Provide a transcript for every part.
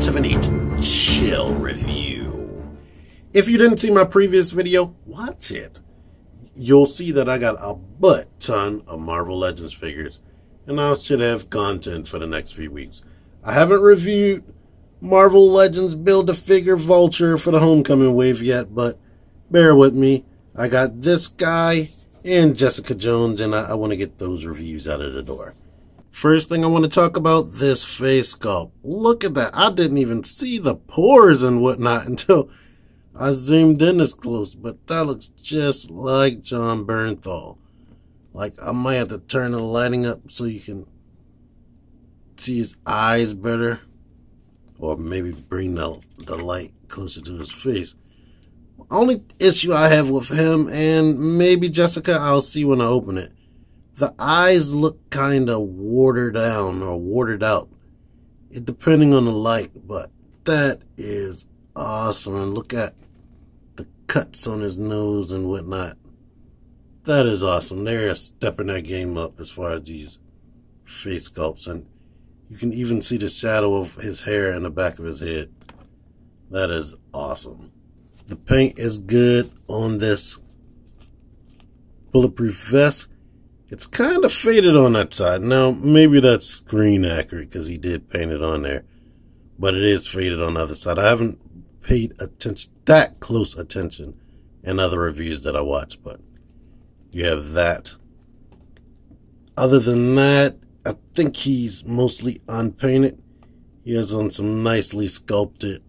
178 Chill Review. If you didn't see my previous video, watch it. You'll see that I got a butt ton of Marvel Legends figures, and I should have content for the next few weeks. I haven't reviewed Marvel Legends Build-A-Figure Vulture for the Homecoming wave yet, but bear with me. I got this guy and Jessica Jones, and I want to get those reviews out of the door. First thing I want to talk about, this face sculpt. Look at that. I didn't even see the pores and whatnot until I zoomed in this close, but that looks just like Jon Bernthal. Like, I might have to turn the lighting up so you can see his eyes better, or maybe bring the light closer to his face. Only issue I have with him, and maybe Jessica, I'll see when I open it. The eyes look kind of watered down or watered out, depending on the light, but that is awesome. And look at the cuts on his nose and whatnot. That is awesome. They're stepping that game up as far as these face sculpts, and you can even see the shadow of his hair in the back of his head. That is awesome. The paint is good on this bulletproof vest. It's kind of faded on that side. Now, maybe that's screen accurate because he did paint it on there, but it is faded on the other side. I haven't paid attention, that close attention, in other reviews that I watched, but you have that. Other than that, I think he's mostly unpainted. He has on some nicely sculpted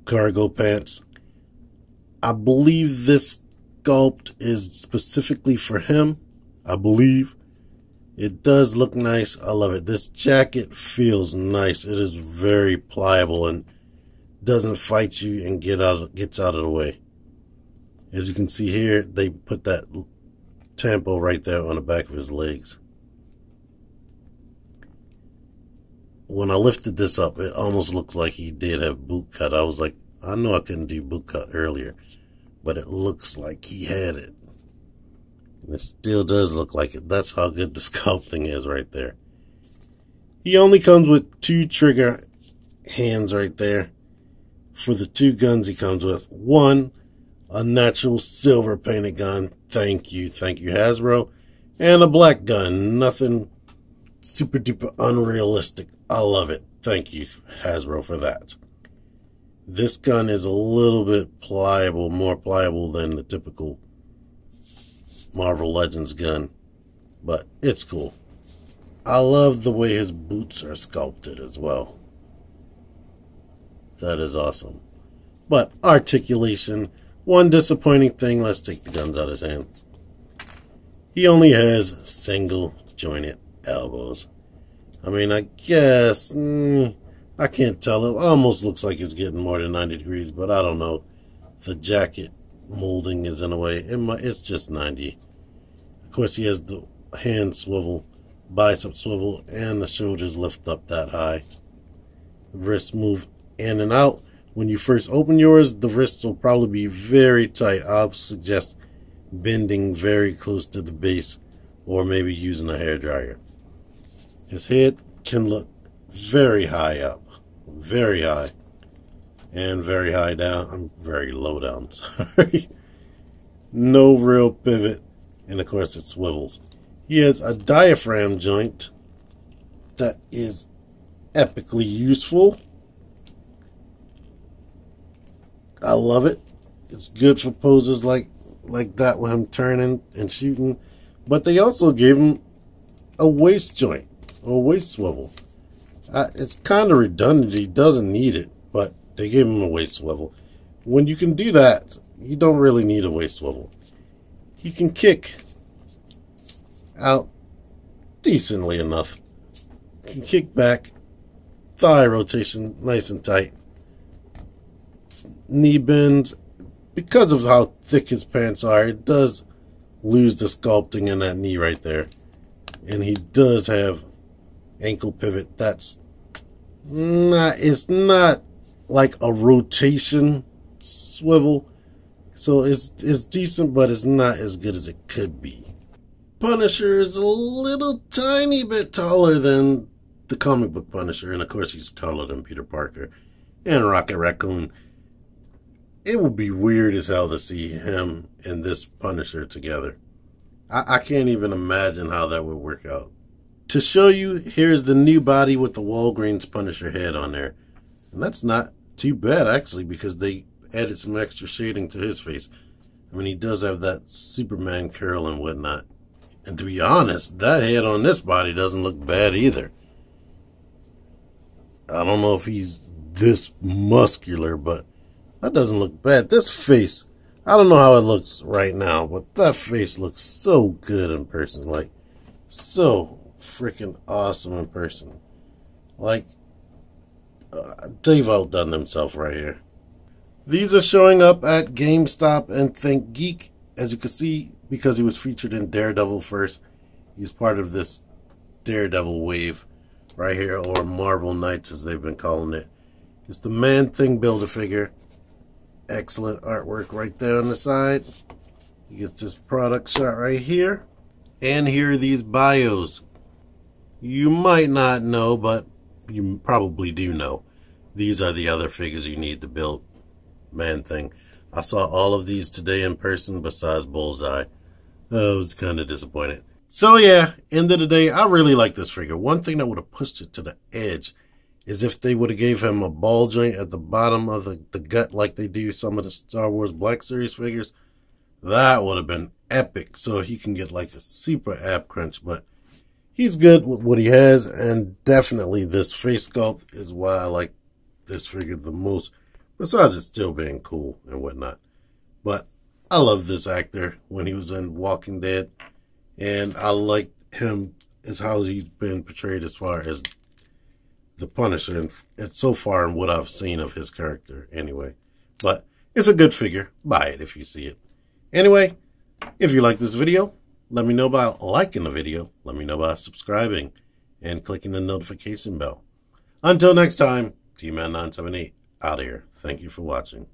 cargo pants. I believe this sculpt is specifically for him. I believe. It does look nice. I love it. This jacket feels nice. It is very pliable and doesn't fight you and gets out of the way. As you can see here, they put that tempo right there on the back of his legs. When I lifted this up, it almost looked like he did have boot cut. I was like, I know I couldn't do boot cut earlier, but it looks like he had it. And it still does look like it. That's how good the sculpting is right there. He only comes with 2 trigger hands right there. For the 2 guns he comes with. One, a natural silver painted gun. Thank you Hasbro. And a black gun. Nothing super duper unrealistic. I love it. Thank you Hasbro for that. This gun is a little bit pliable, more pliable than the typical Marvel Legends gun, but it's cool. I love the way his boots are sculpted as well. That is awesome. But articulation, one disappointing thing. Let's take the guns out of his hands. He only has single jointed elbows. I mean, I guess I can't tell. It almost looks like it's getting more than 90 degrees, but I don't know. The jacket molding is in a way. It's just 90. Of course, he has the hand swivel, bicep swivel, and the shoulders lift up that high. The wrists move in and out. When you first open yours, the wrists will probably be very tight. I'll suggest bending very close to the base, or maybe using a hairdryer. His head can look very high up. Very high. And very high down. I'm very low down. Sorry. No real pivot. And of course it swivels. He has a diaphragm joint that is epically useful. I love it. It's good for poses like that with him turning and shooting. But they also gave him a waist joint. Or waist swivel. It's kind of redundant. He doesn't need it, but they gave him a waist swivel. When you can do that, you don't really need a waist swivel. He can kick out decently enough. He can kick back. Thigh rotation, nice and tight. Knee bends. Because of how thick his pants are, it does lose the sculpting in that knee right there. And he does have ankle pivot. That's not, it's not like a rotation swivel, so it's decent, but it's not as good as it could be. Punisher is a little tiny bit taller than the comic book Punisher, and of course he's taller than Peter Parker, and Rocket Raccoon. It would be weird as hell to see him and this Punisher together. I can't even imagine how that would work out. To show you, here's the new body with the Walgreens Punisher head on there. And that's not too bad, actually, because they added some extra shading to his face. I mean, he does have that Superman curl and whatnot. And to be honest, that head on this body doesn't look bad either. I don't know if he's this muscular, but that doesn't look bad. This face, I don't know how it looks right now, but that face looks so good in person. Like, so freaking awesome in person. Like, they've outdone themselves right here. These are showing up at GameStop and Think Geek, as you can see, because he was featured in Daredevil first. He's part of this Daredevil wave right here, or Marvel Knights as they've been calling it. It's the Man-Thing Build-A-Figure. Excellent artwork right there on the side. You get this product shot right here. And here are these bios. You might not know, but you probably do know. These are the other figures you need to build Man-Thing. I saw all of these today in person besides Bullseye. I was kind of disappointed. So yeah, end of the day, I really like this figure. One thing that would have pushed it to the edge is if they would have gave him a ball joint at the bottom of the gut like they do some of the Star Wars Black Series figures. That would have been epic, so he can get like a super ab crunch. But he's good with what he has, and definitely this face sculpt is why I like this figure the most, besides it still being cool and whatnot. But I love this actor when he was in Walking Dead, and I like him as how he's been portrayed as far as the Punisher, and it's so far in what I've seen of his character anyway. But it's a good figure. Buy it if you see it. Anyway, if you like this video, let me know by liking the video, let me know by subscribing, and clicking the notification bell. Until next time, T-Man978 out of here. Thank you for watching.